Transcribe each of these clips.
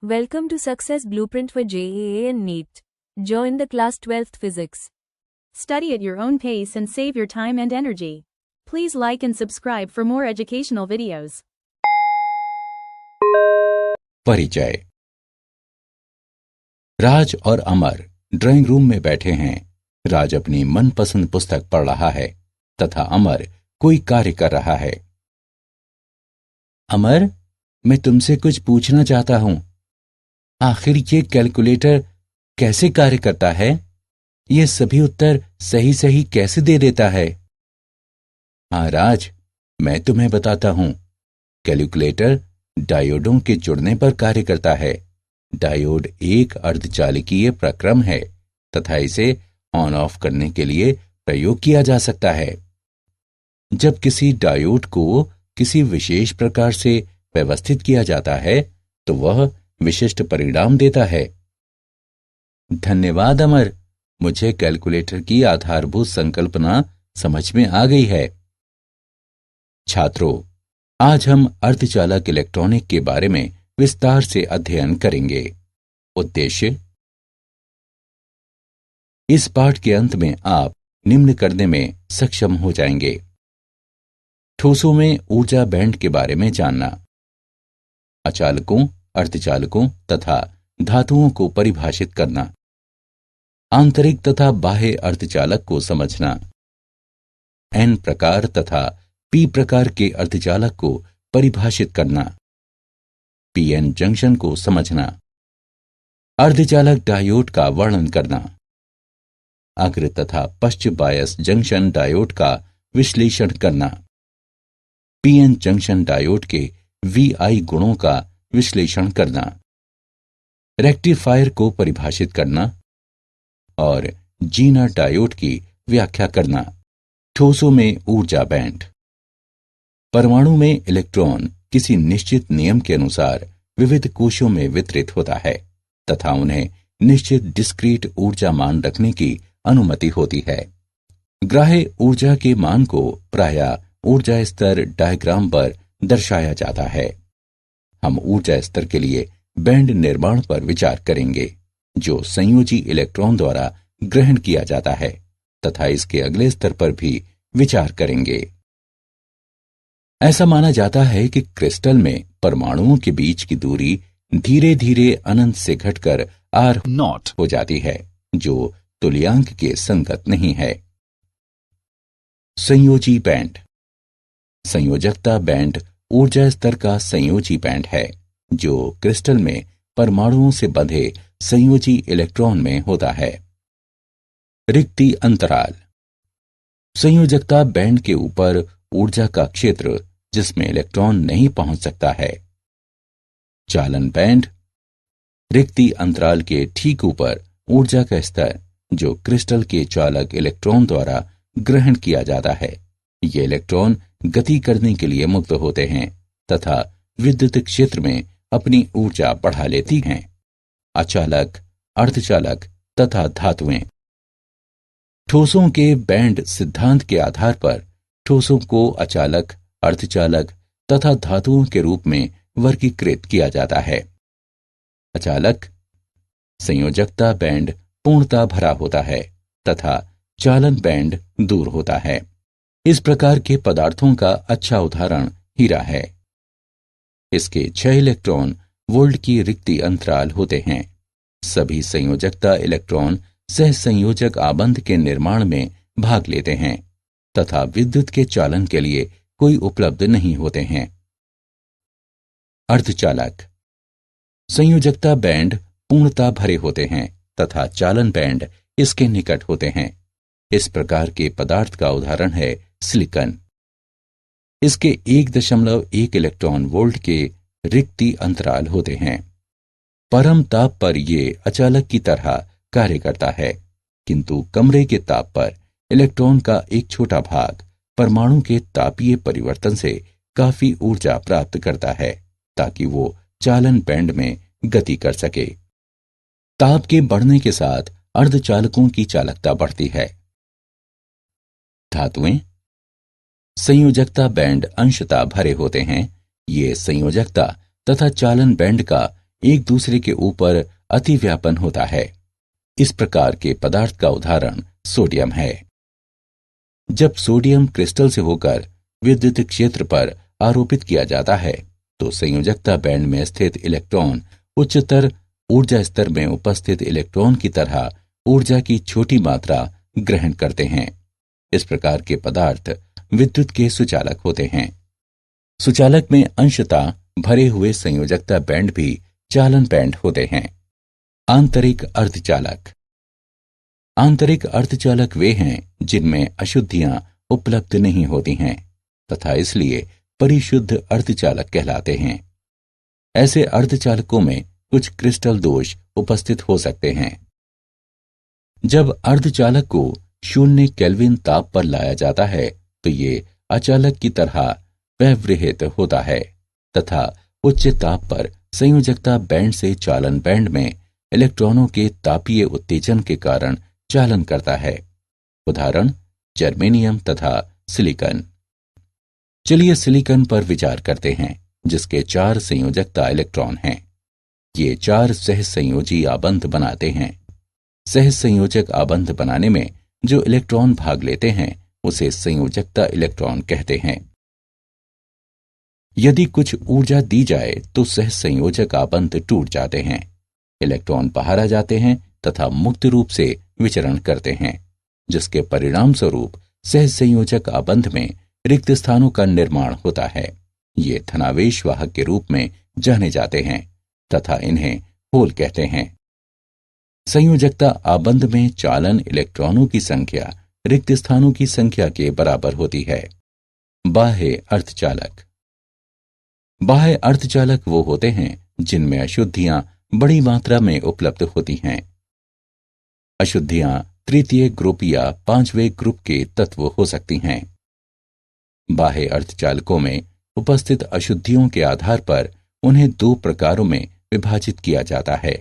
Welcome to Success Blueprint for JEE and NEET. Join the class 12th Physics. Study at your own pace and save your time and energy. Please like and subscribe for more educational videos. परिचय। राज और अमर drawing room में बैठे हैं। राज अपनी मनपसंद पुस्तक पढ़ रहा है तथा अमर कोई कार्य कर रहा है। अमर, मैं तुमसे कुछ पूछना चाहता हूं। आखिर ये कैलकुलेटर कैसे कार्य करता है? ये सभी उत्तर सही सही कैसे दे देता है? हाँ राज, मैं तुम्हें बताता हूं। कैलकुलेटर डायोडों के जुड़ने पर कार्य करता है। डायोड एक अर्धचालकीय प्रक्रम है तथा इसे ऑन ऑफ करने के लिए प्रयोग किया जा सकता है। जब किसी डायोड को किसी विशेष प्रकार से व्यवस्थित किया जाता है तो वह विशिष्ट परिणाम देता है। धन्यवाद अमर, मुझे कैलकुलेटर की आधारभूत संकल्पना समझ में आ गई है। छात्रों, आज हम अर्धचालक इलेक्ट्रॉनिक के बारे में विस्तार से अध्ययन करेंगे। उद्देश्य: इस पाठ के अंत में आप निम्न करने में सक्षम हो जाएंगे। ठोसों में ऊर्जा बैंड के बारे में जानना, अचालकों, अर्धचालकों तथा धातुओं को परिभाषित करना, आंतरिक तथा बाह्य अर्धचालक को समझना, एन प्रकार तथा पी प्रकार के अर्धचालक को परिभाषित करना, पीएन जंक्शन को समझना, अर्धचालक डायोड का वर्णन करना, अग्र तथा पश्च बायस जंक्शन डायोड का विश्लेषण करना, पीएन जंक्शन डायोड के VI गुणों का विश्लेषण करना, रेक्टिफायर को परिभाषित करना और जीनर डायोड की व्याख्या करना। ठोसों में ऊर्जा बैंड। परमाणु में इलेक्ट्रॉन किसी निश्चित नियम के अनुसार विविध कोशों में वितरित होता है तथा उन्हें निश्चित डिस्क्रीट ऊर्जा मान रखने की अनुमति होती है। ग्राह्य ऊर्जा के मान को प्रायः ऊर्जा स्तर डायग्राम पर दर्शाया जाता है। हम ऊर्जा स्तर के लिए बैंड निर्माण पर विचार करेंगे जो संयोजी इलेक्ट्रॉन द्वारा ग्रहण किया जाता है तथा इसके अगले स्तर पर भी विचार करेंगे। ऐसा माना जाता है कि क्रिस्टल में परमाणुओं के बीच की दूरी धीरे धीरे अनंत से घटकर R0 हो जाती है जो तुल्यांक के संगत नहीं है। संयोजी बैंड। संयोजकता बैंड ऊर्जा स्तर का संयोजी बैंड है जो क्रिस्टल में परमाणुओं से बंधे संयोजी इलेक्ट्रॉन में होता है। रिक्ति अंतराल। संयोजकता बैंड के ऊपर ऊर्जा का क्षेत्र जिसमें इलेक्ट्रॉन नहीं पहुंच सकता है। चालन बैंड। रिक्ति अंतराल के ठीक ऊपर ऊर्जा का स्तर जो क्रिस्टल के चालक इलेक्ट्रॉन द्वारा ग्रहण किया जाता है। ये इलेक्ट्रॉन गति करने के लिए मुक्त होते हैं तथा विद्युत क्षेत्र में अपनी ऊर्जा बढ़ा लेती हैं। अचालक, अर्धचालक तथा धातुएं। ठोसों के बैंड सिद्धांत के आधार पर ठोसों को अचालक, अर्धचालक तथा धातुओं के रूप में वर्गीकृत किया जाता है। अचालक। संयोजकता बैंड पूर्णतः भरा होता है तथा चालन बैंड दूर होता है। इस प्रकार के पदार्थों का अच्छा उदाहरण हीरा है। इसके 6 इलेक्ट्रॉन वोल्ट की रिक्ति अंतराल होते हैं। सभी संयोजकता इलेक्ट्रॉन सहसंयोजक आबंध के निर्माण में भाग लेते हैं तथा विद्युत के चालन के लिए कोई उपलब्ध नहीं होते हैं। अर्धचालक। संयोजकता बैंड पूर्णतः भरे होते हैं तथा चालन बैंड इसके निकट होते हैं। इस प्रकार के पदार्थ का उदाहरण है सिलिकॉन। इसके 1.1 इलेक्ट्रॉन वोल्ट के रिक्ति अंतराल होते हैं। परम ताप पर यह अचालक की तरह कार्य करता है किंतु कमरे के ताप पर इलेक्ट्रॉन का एक छोटा भाग परमाणु के तापीय परिवर्तन से काफी ऊर्जा प्राप्त करता है ताकि वो चालन बैंड में गति कर सके। ताप के बढ़ने के साथ अर्धचालकों की चालकता बढ़ती है। धातुएं। संयोजकता बैंड अंशतः भरे होते हैं। ये संयोजकता तथा चालन बैंड का एक दूसरे के ऊपर अतिव्यापन होता है। इस प्रकार के पदार्थ का उदाहरण सोडियम है। जब सोडियम क्रिस्टल से होकर विद्युत क्षेत्र पर आरोपित किया जाता है तो संयोजकता बैंड में स्थित इलेक्ट्रॉन उच्चतर ऊर्जा स्तर में उपस्थित इलेक्ट्रॉन की तरह ऊर्जा की छोटी मात्रा ग्रहण करते हैं। इस प्रकार के पदार्थ विद्युत के सुचालक होते हैं। सुचालक में अंशतः भरे हुए संयोजकता बैंड भी चालन बैंड होते हैं। आंतरिक अर्धचालक। आंतरिक अर्धचालक वे हैं जिनमें अशुद्धियां उपलब्ध नहीं होती हैं तथा इसलिए परिशुद्ध अर्धचालक कहलाते हैं। ऐसे अर्धचालकों में कुछ क्रिस्टल दोष उपस्थित हो सकते हैं। जब अर्धचालक को 0 केल्विन ताप पर लाया जाता है तो ये अचालक की तरह व्यवहित होता है तथा उच्च ताप पर संयोजकता बैंड से चालन बैंड में इलेक्ट्रॉनों के तापीय उत्तेजन के कारण चालन करता है। उदाहरण जर्मेनियम तथा सिलिकॉन। चलिए सिलिकॉन पर विचार करते हैं जिसके 4 संयोजकता इलेक्ट्रॉन हैं। ये 4 सहसंयोजी आबंध बनाते हैं। सहसंयोजक आबंध बनाने में जो इलेक्ट्रॉन भाग लेते हैं उसे संयोजकता इलेक्ट्रॉन कहते हैं। यदि कुछ ऊर्जा दी जाए तो सहसंयोजक आबंध टूट जाते हैं, इलेक्ट्रॉन बाहर आ जाते हैं तथा मुक्त रूप से विचरण करते हैं, जिसके परिणाम स्वरूप सहसंयोजक आबंध में रिक्त स्थानों का निर्माण होता है। ये धनावेश वाहक के रूप में जाने जाते हैं तथा इन्हें होल कहते हैं। संयोजकता आबंध में चालन इलेक्ट्रॉनों की संख्या रिक्त स्थानों की संख्या के बराबर होती है। बाह्य अर्धचालक। बाह्य अर्धचालक वो होते हैं जिनमें अशुद्धियां बड़ी मात्रा में उपलब्ध होती हैं। अशुद्धियां तृतीय ग्रुप या 5वें ग्रुप के तत्व हो सकती हैं। बाह्य अर्धचालकों में उपस्थित अशुद्धियों के आधार पर उन्हें 2 प्रकारों में विभाजित किया जाता है।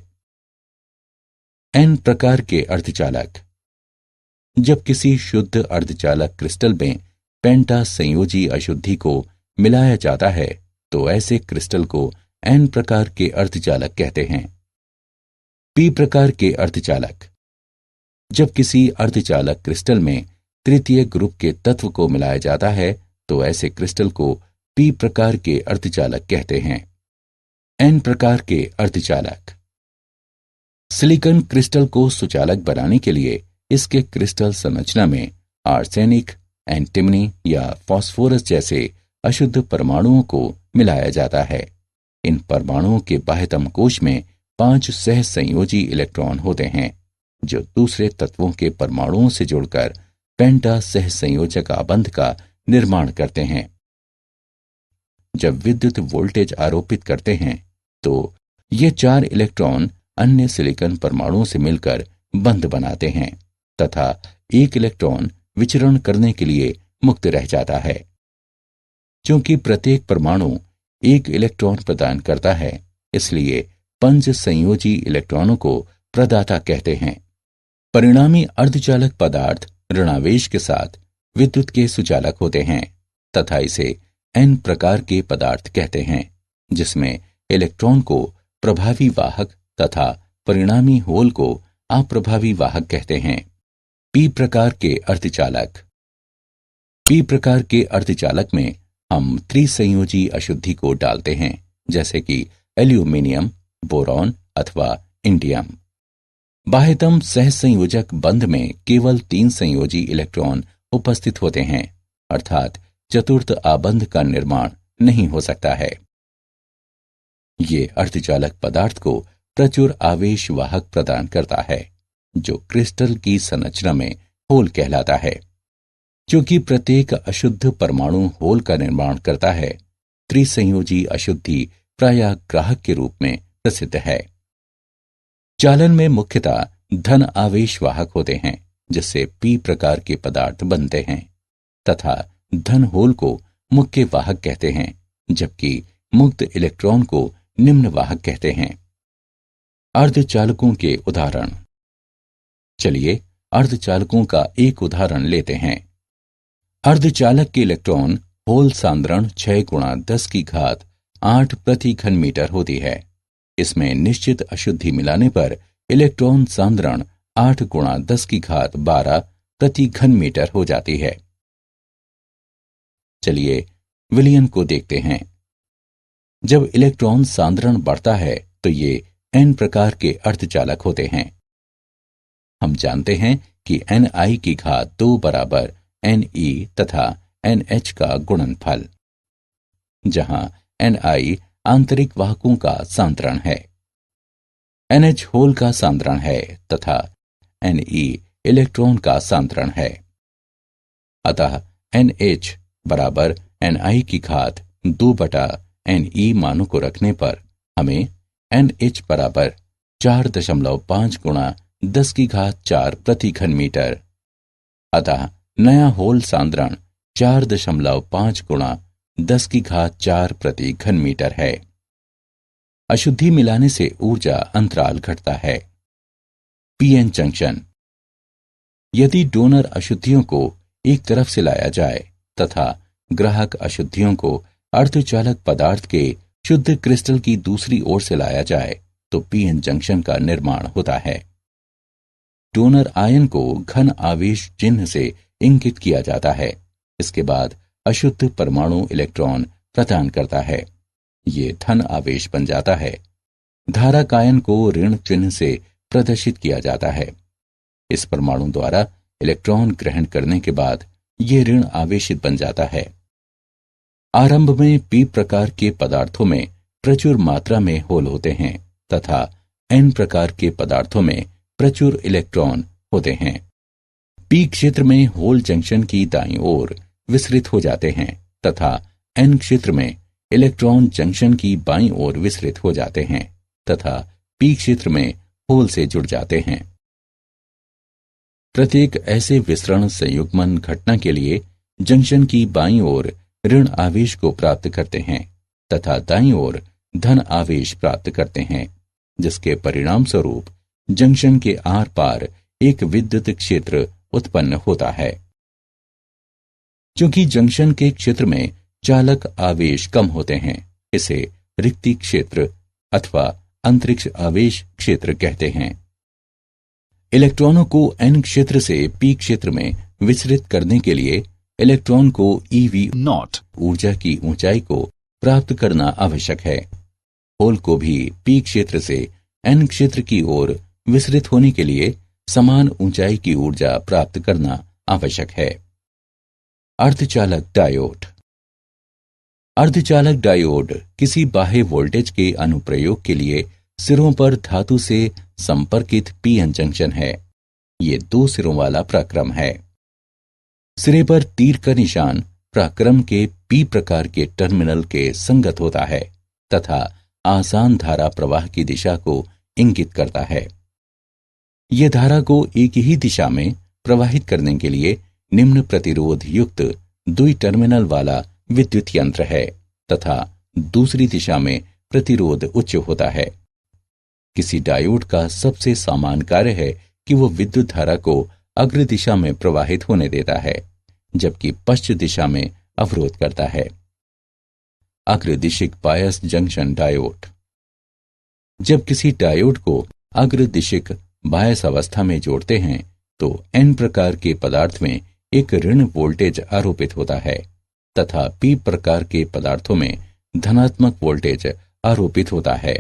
N प्रकार के अर्धचालक। जब किसी शुद्ध अर्धचालक क्रिस्टल में पेंटा संयोजी अशुद्धि को मिलाया जाता है तो ऐसे क्रिस्टल को N प्रकार के अर्धचालक कहते हैं। P प्रकार के अर्धचालक। जब किसी अर्धचालक क्रिस्टल में तृतीय ग्रुप के तत्व को मिलाया जाता है तो ऐसे क्रिस्टल को P प्रकार के अर्धचालक कहते हैं। N प्रकार के अर्धचालक। सिलिकॉन क्रिस्टल को सुचालक बनाने के लिए इसके क्रिस्टल संरचना में आर्सेनिक, एंटिमनी या फास्फोरस जैसे अशुद्ध परमाणुओं को मिलाया जाता है। इन परमाणुओं के बाह्यतम कोश में 5 सहसंयोजी इलेक्ट्रॉन होते हैं जो दूसरे तत्वों के परमाणुओं से जुड़कर पेंटा सहसंयोजक आबंध का निर्माण करते हैं। जब विद्युत वोल्टेज आरोपित करते हैं तो ये 4 इलेक्ट्रॉन अन्य सिलिकॉन परमाणुओं से मिलकर बंध बनाते हैं तथा एक इलेक्ट्रॉन विचरण करने के लिए मुक्त रह जाता है। क्योंकि प्रत्येक परमाणु एक इलेक्ट्रॉन प्रदान करता है इसलिए 5 संयोजी इलेक्ट्रॉनों को प्रदाता कहते हैं। परिणामी अर्धचालक पदार्थ ऋणावेश के साथ विद्युत के सुचालक होते हैं तथा इसे N प्रकार के पदार्थ कहते हैं, जिसमें इलेक्ट्रॉन को प्रभावी वाहक तथा परिणामी होल को अप्रभावी वाहक कहते हैं। P प्रकार के अर्धचालक। P प्रकार के अर्धचालक में हम त्रिसंयोजी अशुद्धि को डालते हैं जैसे कि एल्यूमिनियम, बोरॉन अथवा इंडियम। बाह्यतम सहसंयोजक बंध में केवल 3 संयोजी इलेक्ट्रॉन उपस्थित होते हैं, अर्थात चतुर्थ आबंध का निर्माण नहीं हो सकता है। ये अर्धचालक पदार्थ को प्रचुर आवेश वाहक प्रदान करता है जो क्रिस्टल की संरचना में होल कहलाता है। क्योंकि प्रत्येक अशुद्ध परमाणु होल का निर्माण करता है, त्रिसंयोजी अशुद्धि प्रायः ग्राहक के रूप में प्रसिद्ध है। चालन में मुख्यतः धन आवेश वाहक होते हैं जिससे P प्रकार के पदार्थ बनते हैं तथा धन होल को मुख्य वाहक कहते हैं जबकि मुक्त इलेक्ट्रॉन को निम्न वाहक कहते हैं। अर्धचालकों के उदाहरण। चलिए अर्धचालकों का एक उदाहरण लेते हैं। अर्धचालक के इलेक्ट्रॉन होल सांद्रण 6 × 10⁸ प्रति घन मीटर होती है। इसमें निश्चित अशुद्धि मिलाने पर इलेक्ट्रॉन सांद्रण 8 गुणा 10 की घात 12 प्रति घन मीटर हो जाती है। चलिए विलयन को देखते हैं। जब इलेक्ट्रॉन सांद्रण बढ़ता है तो ये n प्रकार के अर्धचालक होते हैं। हम जानते हैं कि Ni की घात 2 बराबर Ne तथा NH का गुणनफल, जहां Ni आंतरिक वाहकों का सांद्रण है, NH होल का सांद्रण है तथा Ne इलेक्ट्रॉन का सांद्रण है। अतः NH बराबर Ni की घात 2 बटा Ne मानों को रखने पर हमें NH बराबर 4.5 गुणा 10 की घात 4 प्रति घन मीटर, अतः नया होल सांद्रण 4.5 गुणा 10 की घात 4 प्रति घन मीटर है। अशुद्धि मिलाने से ऊर्जा अंतराल घटता है। PN junction. यदि डोनर अशुद्धियों को एक तरफ से लाया जाए तथा ग्राहक अशुद्धियों को अर्धचालक पदार्थ के शुद्ध क्रिस्टल की दूसरी ओर से लाया जाए तो पीएन जंक्शन का निर्माण होता है। डोनर आयन को घन आवेश चिन्ह से इंगित किया जाता है। इसके बाद अशुद्ध परमाणु इलेक्ट्रॉन प्रदान करता है। ये धन आवेश बन जाता है। धारक आयन को ऋण चिन्ह से प्रदर्शित किया जाता है। इस परमाणु द्वारा इलेक्ट्रॉन ग्रहण करने के बाद ये ऋण आवेशित बन जाता है। आरंभ में पी प्रकार के पदार्थों में प्रचुर मात्रा में होल होते हैं तथा एन प्रकार के पदार्थों में प्रचुर इलेक्ट्रॉन होते हैं। पी क्षेत्र में होल जंक्शन की दाईं ओर विसरित हो जाते हैं तथा एन क्षेत्र में इलेक्ट्रॉन जंक्शन की बाईं ओर विसरित हो जाते हैं तथा पी क्षेत्र में होल से जुड़ जाते हैं। प्रत्येक ऐसे विसरण संयुग्मन घटना के लिए जंक्शन की बाईं ओर ऋण आवेश को प्राप्त करते हैं तथा दाईं ओर धन आवेश प्राप्त करते हैं, जिसके परिणाम स्वरूप जंक्शन के आर पार एक विद्युत क्षेत्र उत्पन्न होता है। क्योंकि जंक्शन के क्षेत्र में चालक आवेश कम होते हैं, इसे रिक्ति क्षेत्र अथवा अंतरिक्ष आवेश क्षेत्र कहते हैं। इलेक्ट्रॉनों को एन क्षेत्र से पी क्षेत्र में विचलित करने के लिए इलेक्ट्रॉन को eV0 ऊर्जा की ऊंचाई को प्राप्त करना आवश्यक है। होल को भी पी क्षेत्र से एन क्षेत्र की ओर विसरित होने के लिए समान ऊंचाई की ऊर्जा प्राप्त करना आवश्यक है। अर्धचालक डायोड। अर्धचालक डायोड किसी बाह्य वोल्टेज के अनुप्रयोग के लिए सिरों पर धातु से संपर्कित पीएन जंक्शन है। ये 2 सिरों वाला प्रक्रम है। सिरे पर तीर का निशान प्रक्रम के पी प्रकार के टर्मिनल के संगत होता है तथा आसान धारा प्रवाह की दिशा को इंगित करता है। यह धारा को एक ही दिशा में प्रवाहित करने के लिए निम्न प्रतिरोध युक्त 2 टर्मिनल वाला विद्युत यंत्र है तथा दूसरी दिशा में प्रतिरोध उच्च होता है। किसी डायोड का सबसे सामान्य कार्य है कि वो विद्युत धारा को अग्र दिशा में प्रवाहित होने देता है, जबकि पश्चिम दिशा में अवरोध करता है। अग्रदिशिक बायस जंक्शन डायोड। जब किसी डायोड को अग्रदिशिक बायस अवस्था में जोड़ते हैं तो एन प्रकार के पदार्थ में एक ऋण वोल्टेज आरोपित होता है तथा पी प्रकार के पदार्थों में धनात्मक वोल्टेज आरोपित होता है।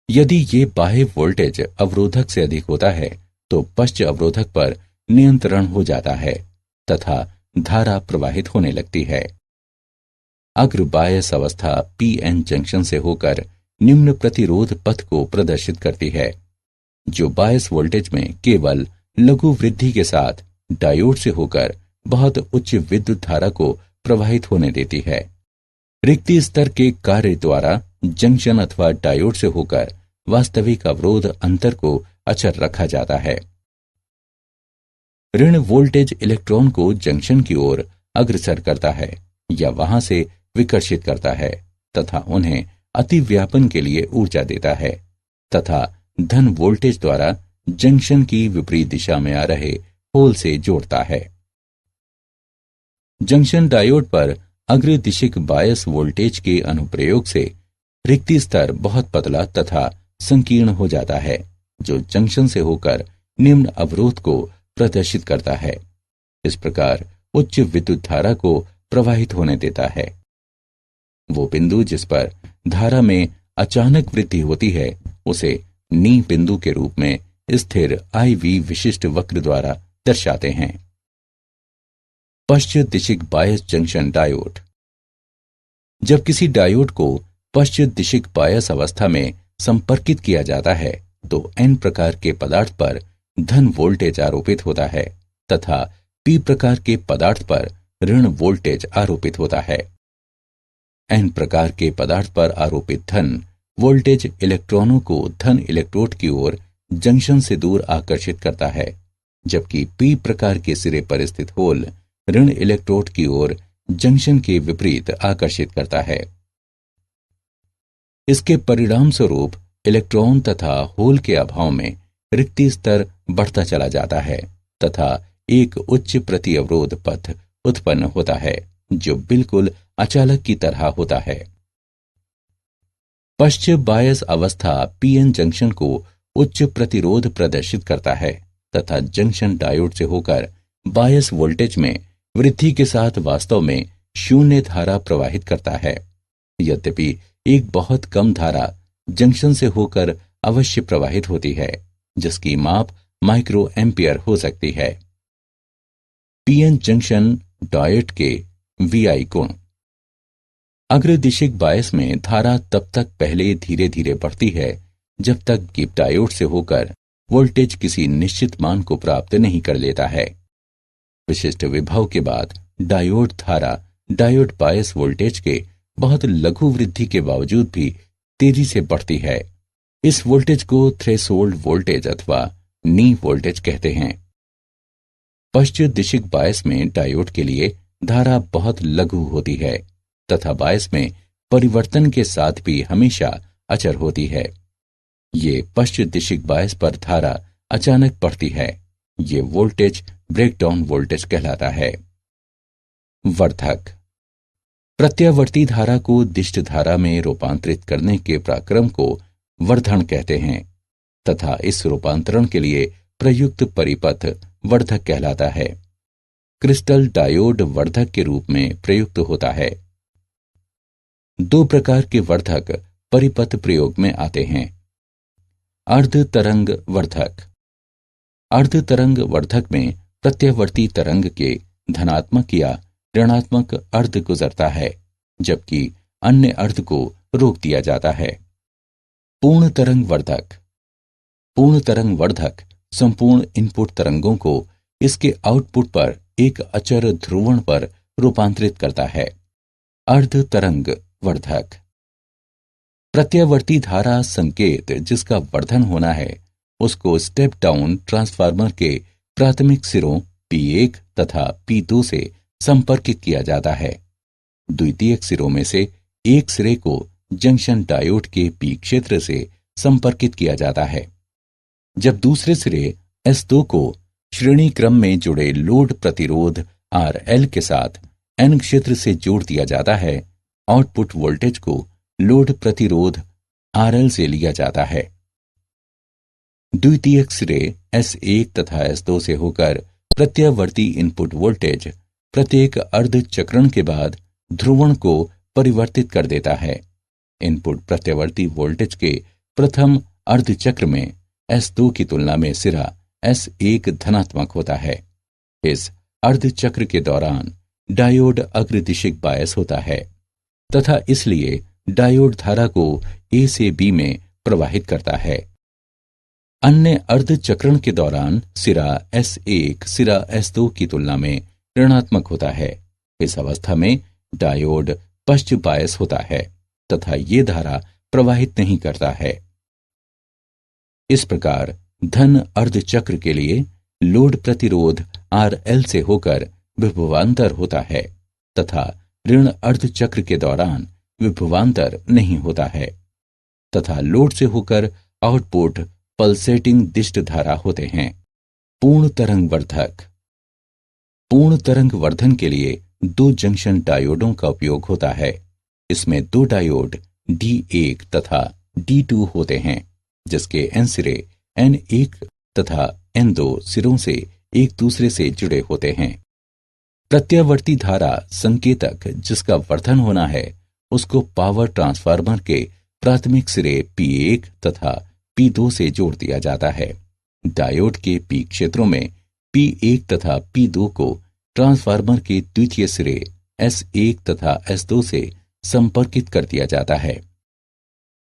यदि ये बाह्य वोल्टेज अवरोधक से अधिक होता है तो पश्च अवरोधक पर नियंत्रण हो जाता है तथा धारा प्रवाहित होने लगती है। अग्र बायस अवस्था पीएन जंक्शन से होकर निम्न प्रतिरोध पथ को प्रदर्शित करती है, जो बायस वोल्टेज में केवल लघु वृद्धि के साथ डायोड से होकर बहुत उच्च विद्युत धारा को प्रवाहित होने देती है। रिक्ति स्तर के कार्य द्वारा जंक्शन अथवा डायोड से होकर वास्तविक अवरोध अंतर को अचर रखा जाता है। ऋण वोल्टेज इलेक्ट्रॉन को जंक्शन की ओर अग्रसर करता है या वहां से विकर्षित करता है तथा उन्हें अतिव्यापन के लिए ऊर्जा देता है तथा धन वोल्टेज द्वारा जंक्शन की विपरीत दिशा में आ रहे होल से जोड़ता है। जंक्शन डायोड पर अग्रदिशिक बायस वोल्टेज के अनुप्रयोग से रिक्ति स्तर बहुत पतला तथा संकीर्ण हो जाता है, जो जंक्शन से होकर निम्न अवरोध को प्रदर्शित करता है। इस प्रकार उच्च विद्युत धारा को प्रवाहित होने देता है। वो बिंदु जिस पर धारा में अचानक वृद्धि होती है उसे नी बिंदु के रूप में स्थिर IV विशिष्ट वक्र द्वारा दर्शाते हैं। पश्चिम दिशिक बायस जंक्शन डायोड। जब किसी डायोड को पश्चिम दिशिक बायस अवस्था में संपर्कित किया जाता है तो N प्रकार के पदार्थ पर धन वोल्टेज आरोपित होता है तथा P प्रकार के पदार्थ पर ऋण वोल्टेज आरोपित होता है। N प्रकार के पदार्थ पर आरोपित धन वोल्टेज इलेक्ट्रॉनों को धन इलेक्ट्रोड की ओर जंक्शन से दूर आकर्षित करता है, जबकि P प्रकार के सिरे पर स्थित होल ऋण इलेक्ट्रोड की ओर जंक्शन के विपरीत आकर्षित करता है। इसके परिणाम स्वरूप इलेक्ट्रॉन तथा होल के अभाव में रिक्ति स्तर बढ़ता चला जाता है तथा एक उच्च प्रति अवरोध पथ उत्पन्न होता है जो बिल्कुल अचालक की तरह होता है। पश्चिम बायस अवस्था PN जंक्शन को उच्च प्रतिरोध प्रदर्शित करता है तथा जंक्शन डायोड से होकर बायस वोल्टेज में वृद्धि के साथ वास्तव में शून्य धारा प्रवाहित करता है। यद्यपि एक बहुत कम धारा जंक्शन से होकर अवश्य प्रवाहित होती है, जिसकी माप माइक्रो एम्पियर हो सकती है। PN जंक्शन डायोड के VI गुण। अग्रदिशिक बायस में धारा तब तक पहले धीरे धीरे बढ़ती है जब तक कि डायोड से होकर वोल्टेज किसी निश्चित मान को प्राप्त नहीं कर लेता है। विशिष्ट विभव के बाद डायोड धारा डायोड बायस वोल्टेज के बहुत लघु वृद्धि के बावजूद भी तेजी से बढ़ती है। इस वोल्टेज को थ्रेशोल्ड वोल्टेज अथवा नी वोल्टेज कहते हैं। पश्चिम दिशिक बायस में डायोड के लिए धारा बहुत लघु होती है तथा बायस में परिवर्तन के साथ भी हमेशा अचर होती है। ये पश्चिम दिशिक बायस पर धारा अचानक बढ़ती है। ये वोल्टेज ब्रेकडाउन वोल्टेज कहलाता है। वर्धक। प्रत्यावर्ती धारा को दिष्ट धारा में रूपांतरित करने के प्रक्रम को वर्धन कहते हैं तथा इस रूपांतरण के लिए प्रयुक्त परिपथ वर्धक कहलाता है। क्रिस्टल डायोड वर्धक के रूप में प्रयुक्त होता है। दो प्रकार के वर्धक परिपथ प्रयोग में आते हैं। अर्ध तरंग वर्धक। अर्ध तरंग वर्धक में प्रत्यावर्ती तरंग के धनात्मक या ऋणात्मक अर्ध गुजरता है, जबकि अन्य अर्ध को रोक दिया जाता है। पूर्ण तरंग वर्धक। पूर्ण तरंग वर्धक संपूर्ण इनपुट तरंगों को इसके आउटपुट पर एक अचर ध्रुवण पर रूपांतरित करता है। अर्ध तरंग वर्धक। प्रत्यावर्ती धारा संकेत जिसका वर्धन होना है उसको स्टेप डाउन ट्रांसफार्मर के प्राथमिक सिरों P1 तथा P2 से संपर्कित किया जाता है। द्वितीयक सिरों में से एक सिरे को जंक्शन डायोड के P क्षेत्र से संपर्कित किया जाता है, जब दूसरे सिरे S2 को श्रेणी क्रम में जुड़े लोड प्रतिरोध RL के साथ N क्षेत्र से जोड़ दिया जाता है। आउटपुट वोल्टेज को लोड प्रतिरोध RL से लिया जाता है। द्वितीयक सिरे S1 तथा S2 से होकर प्रत्यावर्ती इनपुट वोल्टेज प्रत्येक अर्ध चक्रण के बाद ध्रुवण को परिवर्तित कर देता है। इनपुट प्रत्यावर्ती वोल्टेज के प्रथम अर्ध चक्र में S2 की तुलना में सिरा S1 धनात्मक होता है। इस अर्ध चक्र के दौरान डायोड अग्रदिशिक बायस होता है तथा इसलिए डायोड धारा को A से B में प्रवाहित करता है। अन्य अर्ध चक्रण के दौरान सिरा S1 सिरा S2 की तुलना में ऋणात्मक होता है। इस अवस्था में डायोड पश्च बायस होता है तथा ये धारा प्रवाहित नहीं करता है। इस प्रकार धन अर्ध चक्र के लिए लोड प्रतिरोध RL से होकर विभवांतर होता है तथा ऋण अर्ध चक्र के दौरान विभवांतर नहीं होता है तथा लोड से होकर आउटपुट पल्सेटिंग दिष्ट धारा होते हैं। पूर्ण तरंग वर्धक। पूर्ण तरंग वर्धन के लिए दो जंक्शन डायोडों का उपयोग होता है। इसमें दो डायोड D1 तथा D2 होते हैं, जिसके N सिरे N1 तथा N2 सिरों से एक दूसरे से जुड़े होते हैं। प्रत्यावर्ती धारा संकेतक जिसका वर्धन होना है उसको पावर ट्रांसफार्मर के प्राथमिक सिरे P1 तथा P2 से जोड़ दिया जाता है। डायोड के P क्षेत्रों में P1 तथा P2 को ट्रांसफार्मर के द्वितीय सिरे S1 तथा S2 से संपर्कित कर दिया जाता है।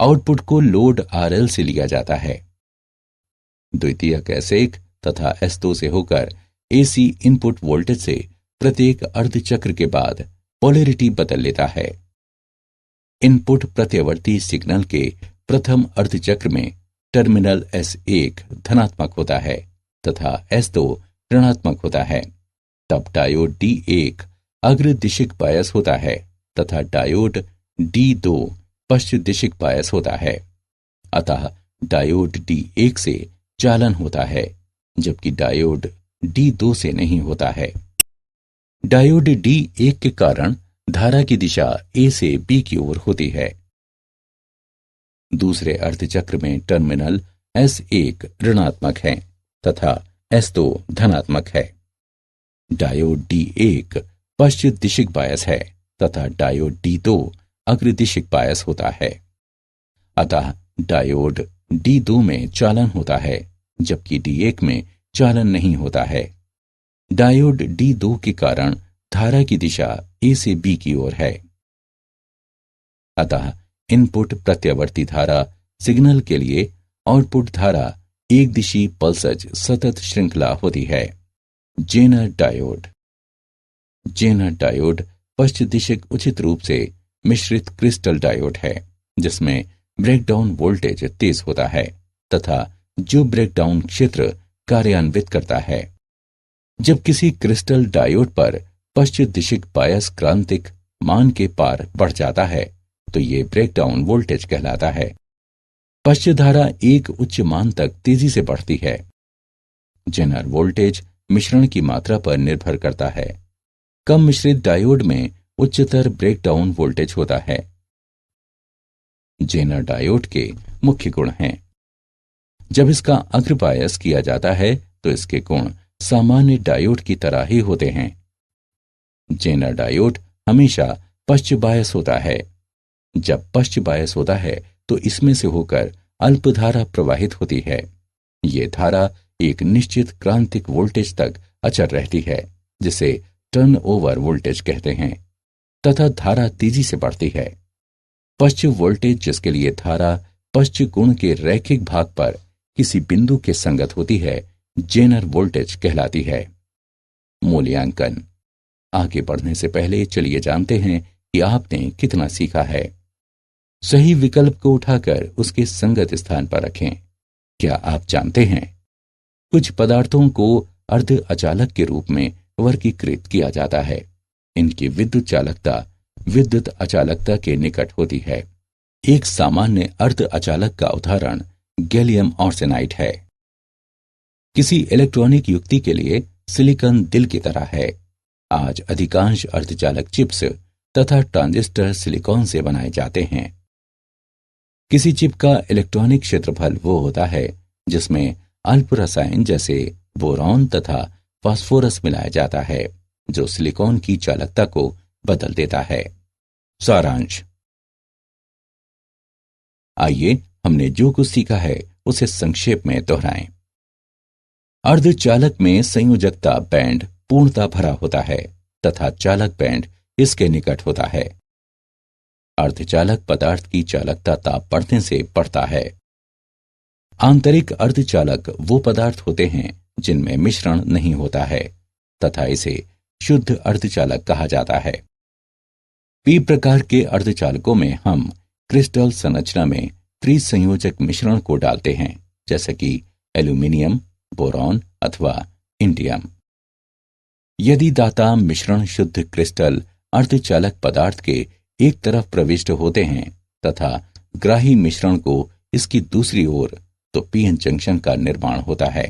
आउटपुट को लोड RL से लिया जाता है। द्वितीयक S1 तथा S2 से होकर AC इनपुट वोल्टेज से प्रत्येक अर्धचक्र के बाद पोलैरिटी बदल लेता है। इनपुट प्रत्यावर्ती सिग्नल के प्रथम अर्धचक्र में टर्मिनल S1 धनात्मक होता है तथा S2 ऋणात्मक होता है। तब डायोड D1 अग्रदिशिक बायस होता है तथा डायोड D2 पश्चदिशिक बायस होता है। अतः डायोड D1 से चालन होता है, जबकि डायोड D2 से नहीं होता है। डायोड D1 के कारण धारा की दिशा A से B की ओर होती है। दूसरे अर्धचक्र में टर्मिनल S1 ऋणात्मक है तथा S2 धनात्मक है। डायोड D1 पश्चदिशिक बायस है तथा डायोड D2 अग्रदिशिक बायस होता है। अतः डायोड D2 में चालन होता है, जबकि D1 में चालन नहीं होता है। डायोड D2 के कारण धारा की दिशा A से B की ओर है। अतः इनपुट प्रत्यावर्ती धारा सिग्नल के लिए आउटपुट धारा एक दिशी पल्सज सतत श्रृंखला होती है। Zener diode. जेनर डायोड पश्चदिशिक उचित रूप से मिश्रित क्रिस्टल डायोड है, जिसमें ब्रेकडाउन वोल्टेज तेज होता है तथा जो ब्रेकडाउन क्षेत्र कार्यान्वित करता है। जब किसी क्रिस्टल डायोड पर पश्चदिशिक बायस क्रांतिक मान के पार बढ़ जाता है तो ये ब्रेकडाउन वोल्टेज कहलाता है। पश्च धारा एक उच्च मान तक तेजी से बढ़ती है। जेनर वोल्टेज मिश्रण की मात्रा पर निर्भर करता है। कम मिश्रित डायोड में उच्चतर ब्रेकडाउन वोल्टेज होता है। जेनर डायोड के मुख्य गुण हैं। जब इसका अग्र बायस किया जाता है तो इसके गुण सामान्य डायोड की तरह ही होते हैं। जेनर डायोड हमेशा पश्च बायस होता है। जब पश्च बायस होता है तो इसमें से होकर अल्प धारा प्रवाहित होती है। ये धारा एक निश्चित क्रांतिक वोल्टेज तक अचर रहती है, जिसे टर्न ओवर वोल्टेज कहते हैं, तथा धारा तेजी से बढ़ती है। पश्च वोल्टेज जिसके लिए धारा पश्च गुण के रैखिक भाग पर किसी बिंदु के संगत होती है, जेनर वोल्टेज कहलाती है। मूल्यांकन। आगे बढ़ने से पहले चलिए जानते हैं कि आपने कितना सीखा है। सही विकल्प को उठाकर उसके संगत स्थान पर रखें। क्या आप जानते हैं, कुछ पदार्थों को अर्ध अचालक के रूप में वर्गीकृत किया जाता है। इनकी विद्युत चालकता विद्युत अचालकता के निकट होती है। एक सामान्य अर्ध अचालक का उदाहरण गैलियम आर्सेनाइड है। किसी इलेक्ट्रॉनिक युक्ति के लिए सिलिकॉन दिल की तरह है। आज अधिकांश अर्धचालक चिप्स तथा ट्रांजिस्टर सिलिकॉन से बनाए जाते हैं। किसी चिप का इलेक्ट्रॉनिक क्षेत्रफल वो होता है जिसमें अल्प रसायन जैसे बोरॉन तथा फास्फोरस मिलाया जाता है, जो सिलिकॉन की चालकता को बदल देता है। सारांश। आइए हमने जो कुछ सीखा है उसे संक्षेप में दोहराएं। अर्धचालक में संयोजकता बैंड पूर्णता भरा होता है तथा चालक बैंड इसके निकट होता है। अर्धचालक पदार्थ की चालकता ताप बढ़ने से बढ़ता है। आंतरिक अर्धचालक वो पदार्थ होते हैं जिनमें मिश्रण नहीं होता है तथा इसे शुद्ध अर्धचालक कहा जाता है। पी प्रकार के अर्धचालकों में हम क्रिस्टल संरचना में त्रिसंयोजक मिश्रण को डालते हैं, जैसे कि एल्यूमिनियम, बोरॉन अथवा इंडियम। यदि दाता मिश्रण शुद्ध क्रिस्टल अर्धचालक पदार्थ के एक तरफ प्रविष्ट होते हैं तथा ग्राही मिश्रण को इसकी दूसरी ओर, तो पीएन जंक्शन का निर्माण होता है।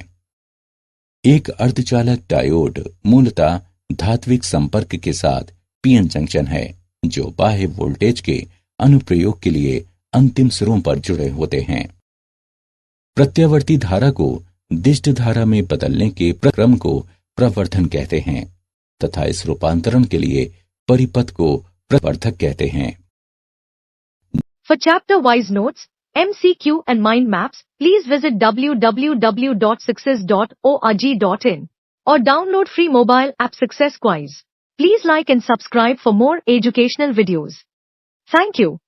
एक अर्धचालक डायोड मूलतः धात्विक संपर्क के साथ पीएन जंक्शन है, जो बाह्य वोल्टेज के अनुप्रयोग के लिए अंतिम सिरों पर जुड़े होते हैं। प्रत्यावर्ती धारा को दिष्ट धारा में बदलने के क्रम को प्रवर्धन कहते हैं तथा इस रूपांतरण के लिए परिपथ को प्रवर्धक कहते हैं। For chapter-wise notes, MCQ and mind maps, please visit www.success.org.in or download free mobile app Success Quiz. Please like and subscribe for more educational videos. Thank you.